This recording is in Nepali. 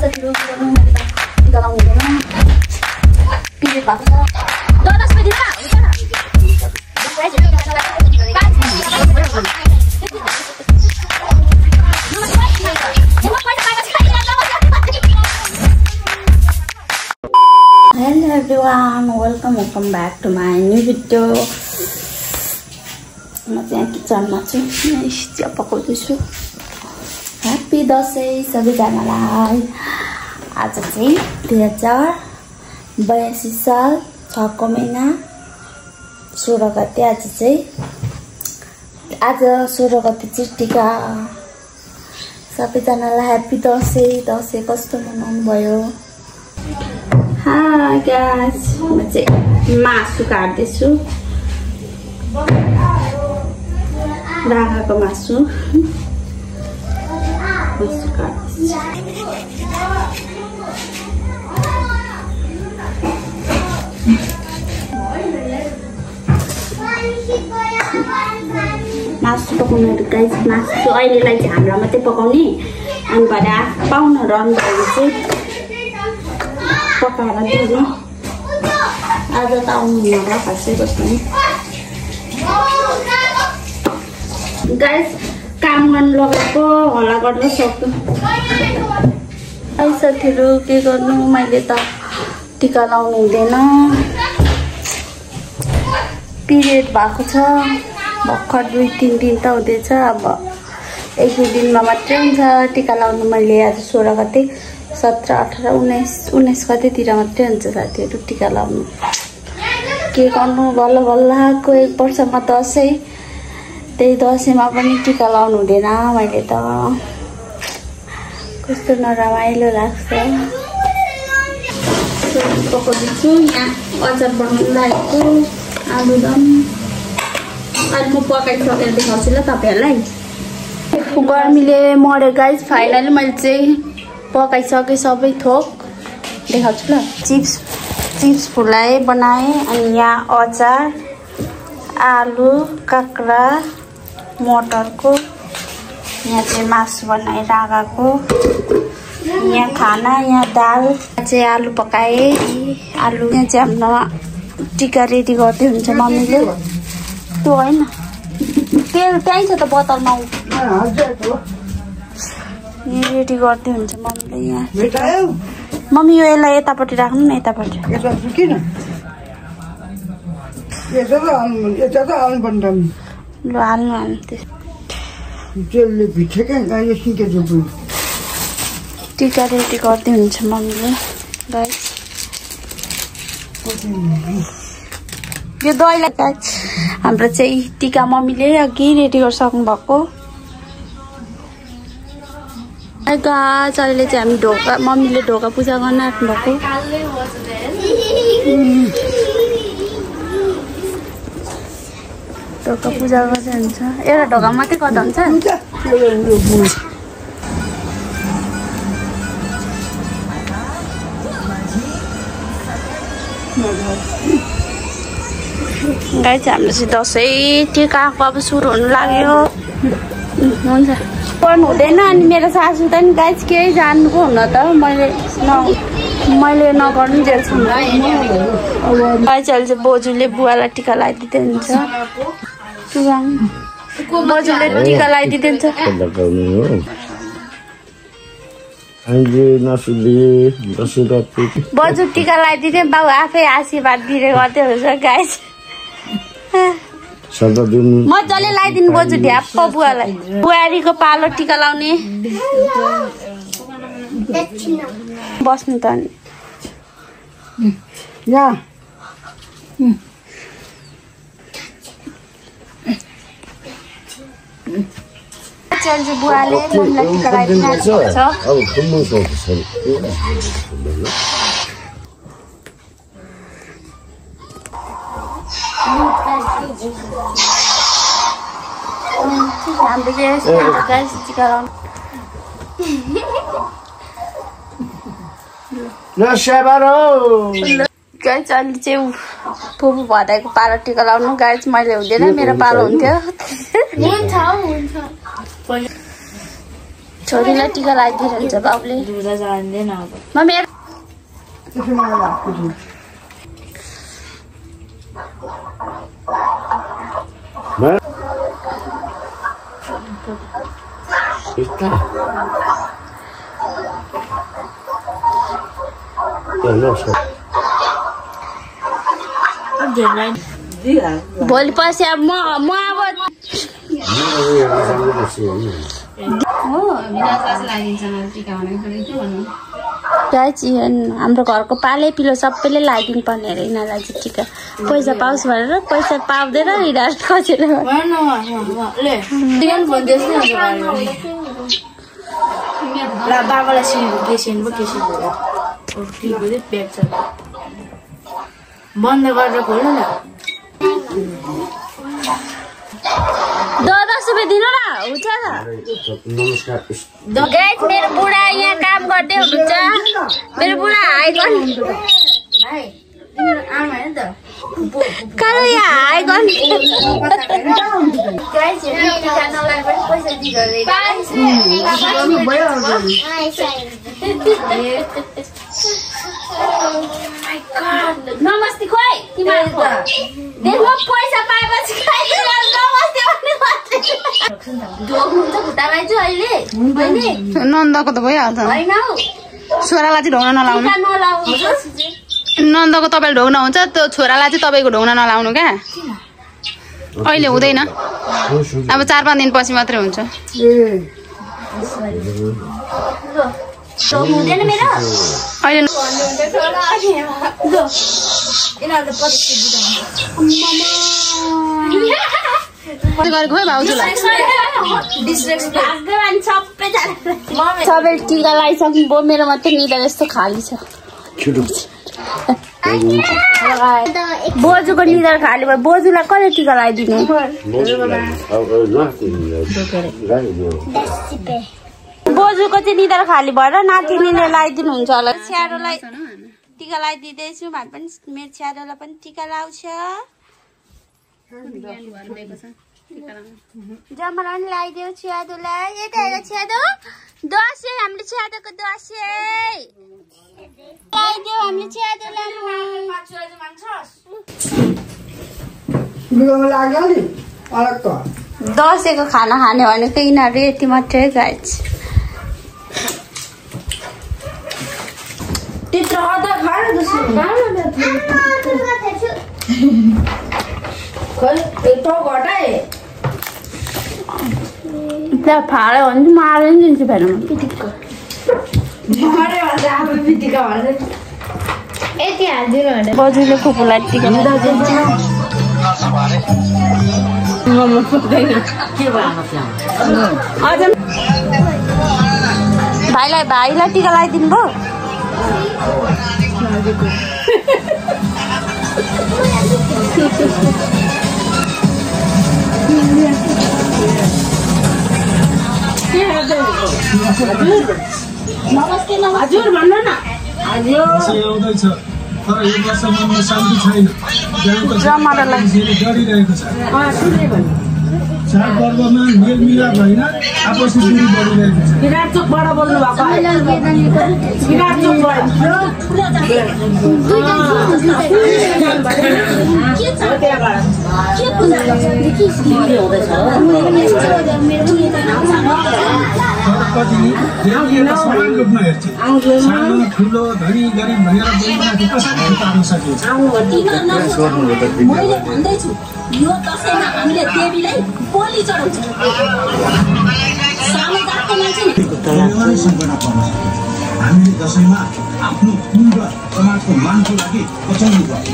साथीहरु टिका लाउनु हुँदैन पिरियड भएको छ 10 बजे दिन्छ Hello everyone, welcome back to my new video. म चाहिँ किचनमा छु चिया पकाउँदैछु। ह्यापी दसैँ सबैजनालाई। आज चाहिँ 2082 साल 6 महिना 16 गते। आज 16 गते चाहिँ टिका। सबैजनालाई ह्यापी दसैँ। दसैँ कस्तो मनाउनु भयो? हाय गाइस, म चाहिँ मासु काट्दैछु। रागाको मासु काट्दैछु। मासु पकाउनु गाइस, मासु अहिलेलाई चाहिँ हाम्रो मात्रै पकाउने। अनि भरे पाहुनाहरू आउनुभयो चाहिँ पकाएर दिने। आज त आउनुहुन्न होला खासै बस्नु गाइस। काम गर्न लगाएको हल्ला गर्न सक्छु। साथीहरू के गर्नु, मैले त टिका लाउनु हुँदैन। पिरियड भएको छ भर्खर 2-3 दिन त हुँदैछ। अब 1-2 दिनमा मात्रै हुन्छ टिका लाउनु। मैले आज 16 गते 17, 18, 19 गतेतिर मात्रै हुन्छ साथीहरू टिका लाउनु। के गर्नु, बल्ल बल्लको 1 वर्षमा दसैँ। त्यही दसैँमा पनि टिका लाउनु हुँदैन। मैले त कस्तो नरमाइलो लाग्छ। पकाउँदैछु। यहाँ अचार बनाउनु लागेको आलुदम। अहिले म पकाइसकेर देखाउँछु ल तपाईँहरूलाई। गर्मीले मऱ्यो गाइस। फाइनली मैले चाहिँ पकाइसकेँ सबै थोक, देखाउँछु ल। चिप्स फुलाए बनाएँ। अनि यहाँ अचार, आलु, काँक्रा, मटरको। यहाँ चाहिँ मासु बनाएँ रागाको। यहाँ खाना, यहाँ दाल चाहिँ आलु पकाएँ। आलु यहाँ चाहिँ हाम्रो टिका रेडी गर्दै हुन्छ मम्मीले। त्यो होइन, तेल त्यहीँ छ त बोतलमा। यहाँ रेडी गर्दै हुन्छ मम्मीले। यहाँ मम्मी यो यसलाई यतापट्टि राख्नु न, यतापट्टि। ल हाल्नु टिका रेडी गर्दै हुन्छ मम्मीले गाइस। यो दहीलाई गाइस हाम्रो चाहिँ टिका मम्मीले अघि रेडी गरिसक्नु भएको। गाइस अहिले चाहिँ हामी मम्मीले ढोका पूजा गर्न आँट्नु भएको। ढोका पूजा गर्दै हुन्छ। एउटा ढोका मात्रै गर्दा हुन्छ। गाइस हाम्रो चाहिँ दसैँ टिकाको अब सुरु हुनु लाग्यो। हुन्छ पर्नु हुँदैन। अनि मेरो सासू त नि गाइस केही जान्नुको हुन त मैले नगर्नु जेलसम्म। गाइस अहिले चाहिँ बोजूले बुवालाई टिका लगाइदिँदै हुन्छ। बोजूले टिका लगाइदिँदै हुन्छ। बोजू टिका लगाइदिने, बाउ आफै आशीर्वाद दिने गर्दै हुन्छ गाइस। मजाले लगाइदिनु बोजू ढ्याप्प बुवालाई। बुहारीको पालो टिका लाउने। बस्नु त नि बुवाले मम्मीलाई टिका लगाइदिनु छ। हाम्रो चाहिँ टिका लाउनु। गाइस अहिले चाहिँ फुपू भदाइको पालो टिका लाउनु। गाइस मैले हुँदैन, मेरो पालो हुन्थ्यो। छोरीलाई टिका लगाइदिनुहुन्छ बाबुले। मम्मी भोलि पछि अब म अब हाम्रो घरको पालै पिलो सबैले लगाइदिनु पर्ने अरे यिनीहरूलाई चाहिँ टिका। पैसा पाओस् भनेर पैसा पाउँदैन यिनीहरू खोजेर। बन्द गरेर खोल्नु न। 10 रुपियाँ दिनु न हुन्छ न। गाइस मेरो बुढा यहाँ काम गर्दै हुनुहुन्छ। मेरो बुढा आइकन कालो यहाँ आइकन गाइस नमस्ते खोइ तिमीहरुको देखो पैसा पाएपछि खाइदिनु नमस्ते भन्ने मात्रै ढोग्नुहुन्छ खुट्टालाई चाहिँ अहिले नन्दको त भइहाल्छ हैन हौ छोरालाई चाहिँ ढोग्न नलाउनु नन्दको तपाईले ढोग्न हुन्छ त्यो छोरालाई चाहिँ तपाईको ढोग्न नलाउनु क्या अहिले हुँदैन अब 4-5 दिन पछि मात्रै हुन्छ हुँदैन मेरो अहिले गरेको है भाउजूलाई सबै टिका लगाइसक्नु मेरो मात्रै निदा जस्तो खाली छ बोजूको निधार खाली भयो बोजूलाई कहिले टिका लगाइदिने बोजूको चाहिँ निधार खाली भएर नातिनीले लगाइदिनु हुन्छ होला छ्यारोलाई टिका लगाइदिँदैछु भने पनि मेरो छ्यारोलाई पनि टिका लाउँछ जमरा पनि लगाइदेऊ छ्यादोलाई यता हेर छ्यादो दसैँ हाम्रो छ्यादोको दसैँ लगाइदेऊ हाम्रो छ्यादोलाई दसैँको खाना खाने भनेको यिनीहरू यति मात्रै गाइस त्यत्रो अदा खानु त्यहाँ फाल्यो भने चाहिँ मारेर नि दिन्छु फेरि बजूले फुपूलाई टिका भाइलाई टिका लगाइदिनु भयो नमस्ते हजुर भन्नु न आउँदैछ तर यो वर्ष मनमा शान्ति छैन चाडपर्वमा मेलमिलाप होइन आपसी दूरी बढिरहेको छ विराटचोकबाट बोल्नु भएको समान रूपमा हेर्छ सानो ठुलो धनी गरिब भनेर बोल्नु कसरी पार्न सकिन्छ यो दशैंमा हामीले देवीलाई बलि चढाउँछौँ सानो जातको मान्छे हामीले दशैंमा आफ्नो कुल र समाजको मानको लागि बचाउनु पर्छ